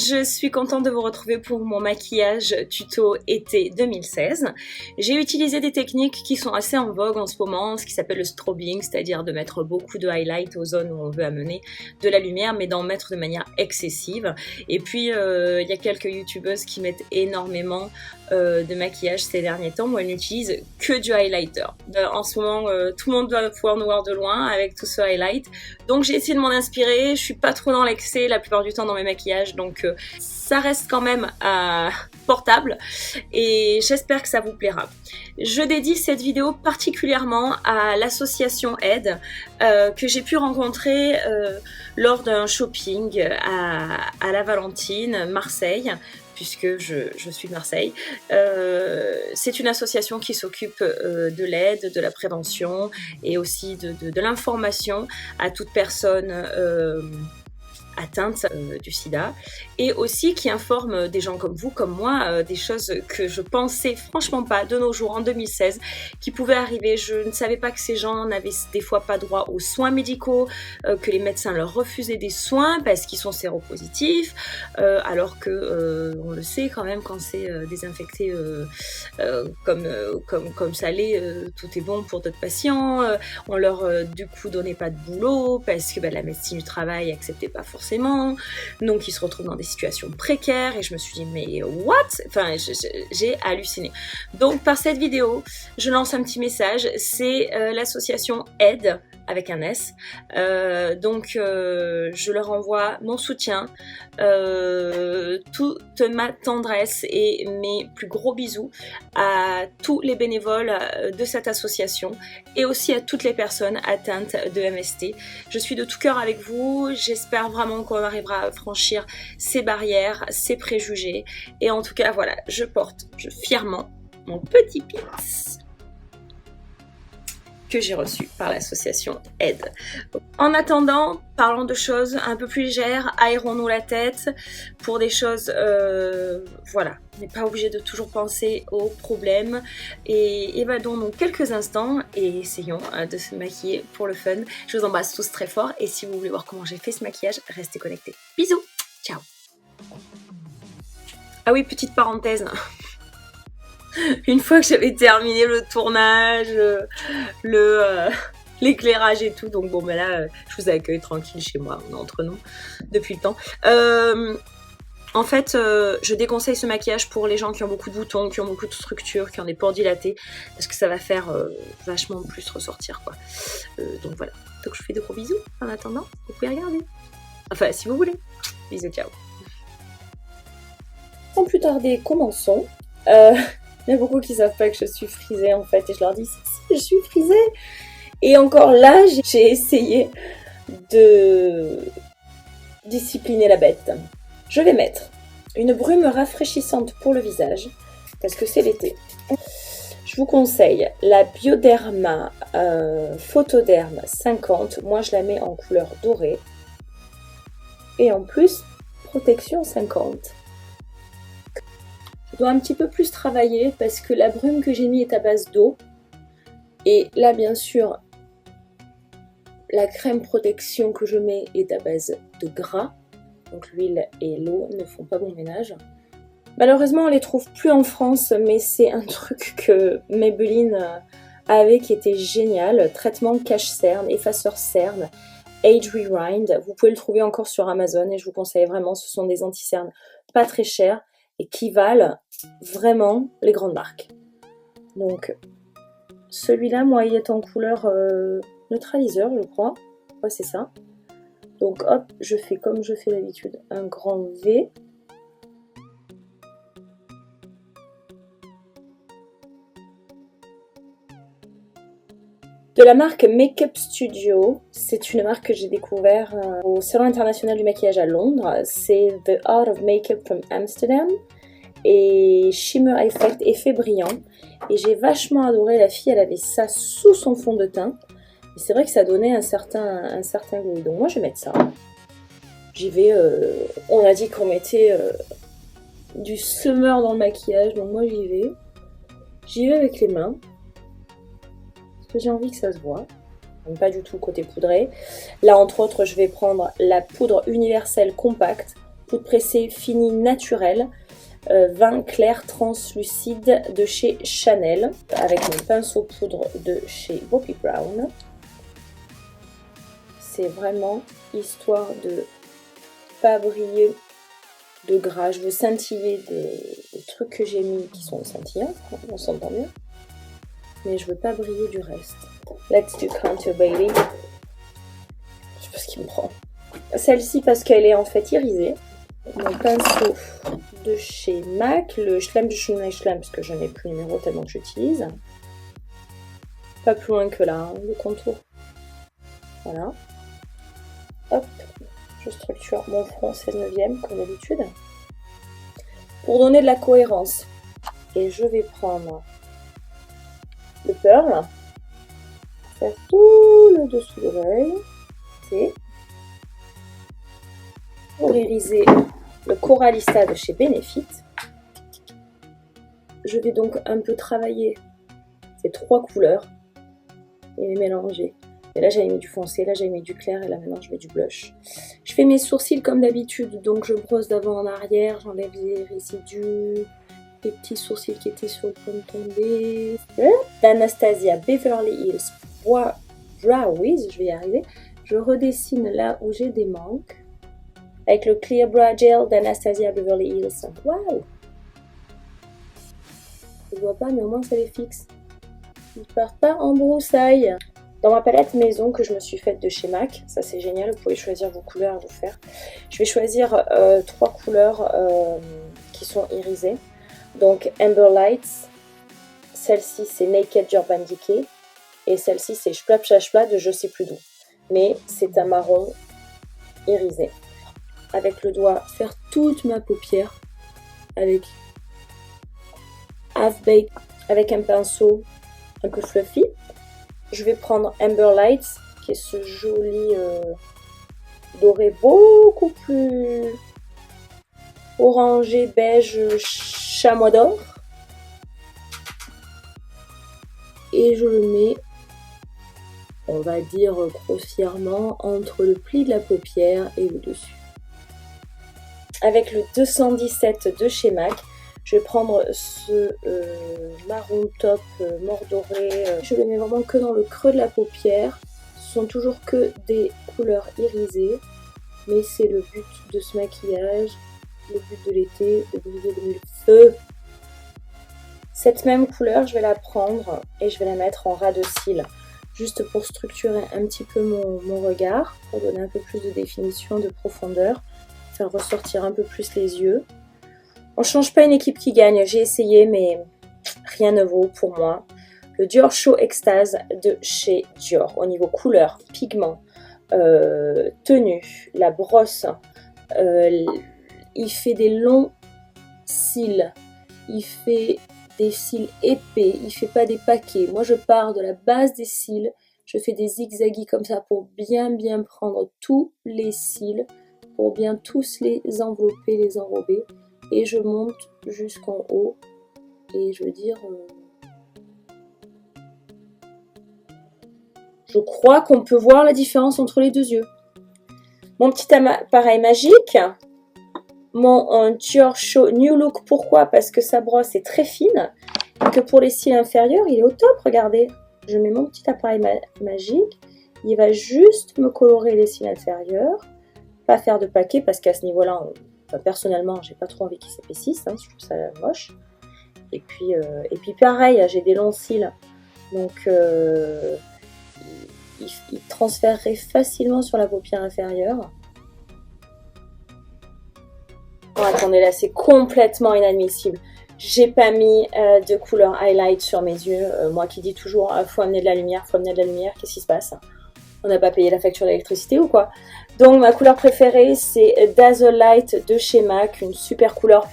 je suis contente de vous retrouver pour mon maquillage tuto été 2016. J'ai utilisé des techniques qui sont assez en vogue en ce moment, ce qui s'appelle le strobing, c'est-à-dire de mettre beaucoup de highlight aux zones où on veut amener de la lumière, mais d'en mettre de manière excessive. Et puis, il y a quelques youtubeuses qui mettent énormément de maquillage ces derniers temps, où elles n'utilisent que du highlighter. En ce moment, tout le monde doit pouvoir nous voir de loin avec tout ce highlight. Donc j'ai essayé de m'en inspirer, je suis pas trop dans l'excès la plupart du temps dans mes maquillages, donc ça reste quand même portable et j'espère que ça vous plaira. Je dédie cette vidéo particulièrement à l'association Aide que j'ai pu rencontrer lors d'un shopping à la Valentine, Marseille, puisque je suis de Marseille. C'est une association qui s'occupe de l'aide, de la prévention et aussi de l'information à toute personne atteinte du sida, et aussi qui informe des gens comme vous, comme moi, des choses que je pensais franchement pas de nos jours en 2016 qui pouvaient arriver. Je ne savais pas que ces gens n'avaient des fois pas droit aux soins médicaux, que les médecins leur refusaient des soins parce qu'ils sont séropositifs, alors que on le sait quand même, quand c'est désinfecté comme ça l'est, tout est bon pour d'autres patients. On leur du coup donnait pas de boulot parce que la médecine du travail acceptait pas forcément, donc ils se retrouvent dans des situations précaires et je me suis dit mais what? Enfin j'ai halluciné. Donc par cette vidéo je lance un petit message, c'est l'association Aide avec un S, donc je leur envoie mon soutien, toute ma tendresse et mes plus gros bisous à tous les bénévoles de cette association et aussi à toutes les personnes atteintes de MST. Je suis de tout cœur avec vous, j'espère vraiment qu'on arrivera à franchir ces barrières, ces préjugés, et en tout cas voilà, je porte fièrement mon petit pins que j'ai reçu par l'association Aide. En attendant, parlons de choses un peu plus légères, aérons-nous la tête pour des choses, voilà, on n'est pas obligé de toujours penser aux problèmes, et évadons-nous quelques instants et essayons de se maquiller pour le fun. Je vous embrasse tous très fort et si vous voulez voir comment j'ai fait ce maquillage, restez connectés. Bisous, ciao. Ah oui, petite parenthèse. Une fois que j'avais terminé le tournage, l'éclairage et tout, donc bon ben là je vous accueille tranquille chez moi, on est entre nous depuis le temps. En fait je déconseille ce maquillage pour les gens qui ont beaucoup de boutons, qui ont beaucoup de structures, qui ont des pores dilatés, parce que ça va faire vachement plus ressortir quoi. Donc voilà, donc je vous fais de gros bisous en attendant, vous pouvez regarder. Enfin si vous voulez. Bisous, ciao. Sans plus tarder, commençons. Il y a beaucoup qui savent pas que je suis frisée en fait, et je leur dis si, je suis frisée. Et encore là, j'ai essayé de discipliner la bête. Je vais mettre une brume rafraîchissante pour le visage, parce que c'est l'été. Je vous conseille la Bioderma Photoderm 50. Moi, je la mets en couleur dorée. Et en plus, protection 50. Je dois un petit peu plus travailler parce que la brume que j'ai mis est à base d'eau. Et là, bien sûr, la crème protection que je mets est à base de gras. Donc l'huile et l'eau ne font pas bon ménage. Malheureusement, on les trouve plus en France, mais c'est un truc que Maybelline avait qui était génial. Traitement cache-cerne, effaceur cerne, Age Rewind. Vous pouvez le trouver encore sur Amazon et je vous conseille vraiment, ce sont des anti-cernes pas très chers et qui valent vraiment les grandes marques. Donc celui-là, moi, il est en couleur neutraliseur, je crois. Ouais, c'est ça. Donc hop, je fais comme je fais d'habitude, un grand V. De la marque Makeup Studio, c'est une marque que j'ai découvert au Salon international du maquillage à Londres. C'est The Art of Makeup from Amsterdam et Shimmer Effect, effet brillant. Et j'ai vachement adoré, la fille elle avait ça sous son fond de teint. Et c'est vrai que ça donnait un certain glow. Donc moi je vais mettre ça. J'y vais, on a dit qu'on mettait du summer dans le maquillage, donc moi j'y vais. J'y vais avec les mains. Parce que j'ai envie que ça se voit. Donc pas du tout côté poudré. Là entre autres je vais prendre la poudre universelle compacte Poudre pressée finie naturelle. Vin clair translucide de chez Chanel. Avec mon pinceau poudre de chez Bobbi Brown. C'est vraiment histoire de pas briller de gras. Je veux scintiller des trucs que j'ai mis qui sont scintillants, on s'entend bien. Mais je veux pas briller du reste. Let's do contour baby. Je sais pas ce qui me prend. Celle-ci parce qu'elle est en fait irisée. Mon pinceau de chez MAC, le Schlemm du Schlemm, parce que je n'ai plus le numéro tellement que j'utilise. Pas plus loin que là, hein, le contour. Voilà. Hop, je structure mon front 16/9 comme d'habitude. Pour donner de la cohérence. Et je vais prendre le pearl, faire tout le dessous de l'œil. Pour iriser le Coralista de chez Benefit. Je vais donc un peu travailler ces 3 couleurs et les mélanger. Et là j'avais mis du foncé, là j'avais mis du clair et là maintenant je mets du blush. Je fais mes sourcils comme d'habitude, donc je brosse d'avant en arrière, j'enlève les résidus, les petits sourcils qui étaient sur le point de tomber. D'Anastasia Beverly Hills Browies, je vais y arriver. Je redessine là où j'ai des manques. Avec le Clear Brow Gel d'Anastasia Beverly Hills. Waouh! Je ne vois pas, mais au moins ça les fixe. Ils ne partent pas en broussaille. Dans ma palette maison que je me suis faite de chez MAC, ça c'est génial, vous pouvez choisir vos couleurs à vous faire. Je vais choisir 3 couleurs qui sont irisées. Donc Amber Lights, celle-ci c'est Naked Urban Decay, et celle-ci c'est Splap Chachpla de je sais plus d'où. Mais c'est un marron irisé. Avec le doigt, faire toute ma paupière avec half bake, avec un pinceau un peu fluffy. Je vais prendre Amber Lights, qui est ce joli doré beaucoup plus orangé, beige, chamois d'or. Et je le mets, on va dire grossièrement, entre le pli de la paupière et le dessus. Avec le 217 de chez MAC, je vais prendre ce marron top mordoré. Je le mets vraiment que dans le creux de la paupière. Ce sont toujours que des couleurs irisées. Mais c'est le but de ce maquillage, le but de l'été, de briller de mille feux. Cette même couleur, je vais la prendre et je vais la mettre en ras de cils. Juste pour structurer un petit peu mon regard, pour donner un peu plus de définition, de profondeur. Faire ressortir un peu plus les yeux. On ne change pas une équipe qui gagne, j'ai essayé mais rien ne vaut pour moi. Le Dior Show Extase de chez Dior, au niveau couleur, pigment, tenue, la brosse, il fait des longs cils, il fait des cils épais, il fait pas des paquets. Moi je pars de la base des cils, je fais des zigzaguis comme ça pour bien prendre tous les cils, pour bien tous les envelopper, les enrober. Et je monte jusqu'en haut. Et je veux dire... je crois qu'on peut voir la différence entre les deux yeux. Mon petit appareil magique. Mon Dior Show New Look. Pourquoi? Parce que sa brosse est très fine. Et que pour les cils inférieurs, il est au top. Regardez. Je mets mon petit appareil magique. Il va juste me colorer les cils inférieurs. Pas faire de paquet parce qu'à ce niveau-là, enfin, personnellement, j'ai pas trop envie qu'ils s'épaississent. Je trouve ça moche. Et puis pareil, j'ai des longs cils. Donc, il transférerait facilement sur la paupière inférieure. Oh, attendez, là, c'est complètement inadmissible. J'ai pas mis de couleur highlight sur mes yeux. Moi qui dis toujours, faut amener de la lumière, qu'est-ce qui se passe? On n'a pas payé la facture d'électricité ou quoi? Donc ma couleur préférée c'est Dazzle Light de chez MAC, une super couleur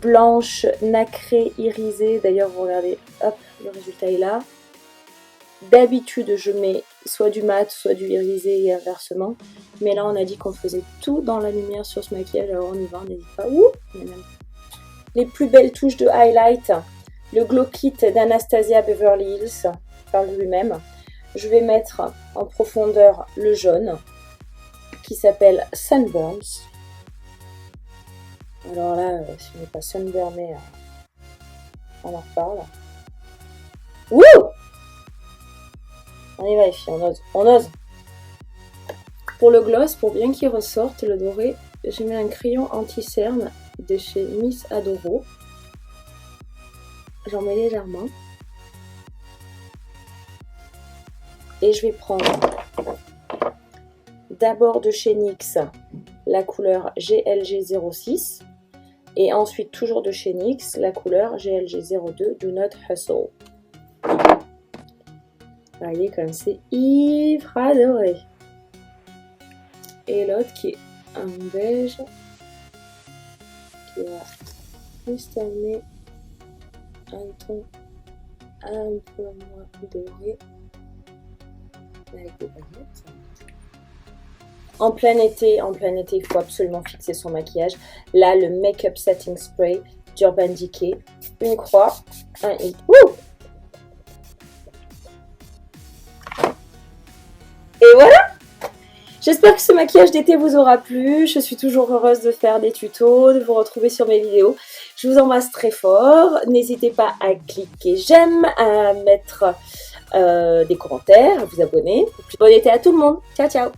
blanche, nacrée, irisée. D'ailleurs vous regardez, hop, le résultat est là. D'habitude je mets soit du mat, soit du irisé et inversement. Mais là on a dit qu'on faisait tout dans la lumière sur ce maquillage, alors on y va, on n'hésite pas. Ouh, les plus belles touches de highlight, le Glow Kit d'Anastasia Beverly Hills, par lui-même. Je vais mettre en profondeur le jaune qui s'appelle Sunburns. Alors là, si on n'est pas sunburné, on en reparle. Wouh! On y va les filles, on ose. On ose! Pour le gloss, pour bien qu'il ressorte, le doré, j'ai mis un crayon anti-cerne de chez Miss Adoro. J'en mets légèrement. Et je vais prendre d'abord de chez NYX la couleur GLG06 et ensuite toujours de chez NYX la couleur GLG02 Do Not Hustle. Vous voyez comme c'est hyper doré. Et l'autre qui est un beige qui va juste amener un ton un peu moins doré avec des paillettes. En plein été, il faut absolument fixer son maquillage. Là, le Make-up Setting Spray d'Urban Decay, une croix, un hit. Wouh! Et voilà! J'espère que ce maquillage d'été vous aura plu. Je suis toujours heureuse de faire des tutos, de vous retrouver sur mes vidéos. Je vous embrasse très fort. N'hésitez pas à cliquer j'aime, à mettre des commentaires, à vous abonner. Bon été à tout le monde. Ciao, ciao!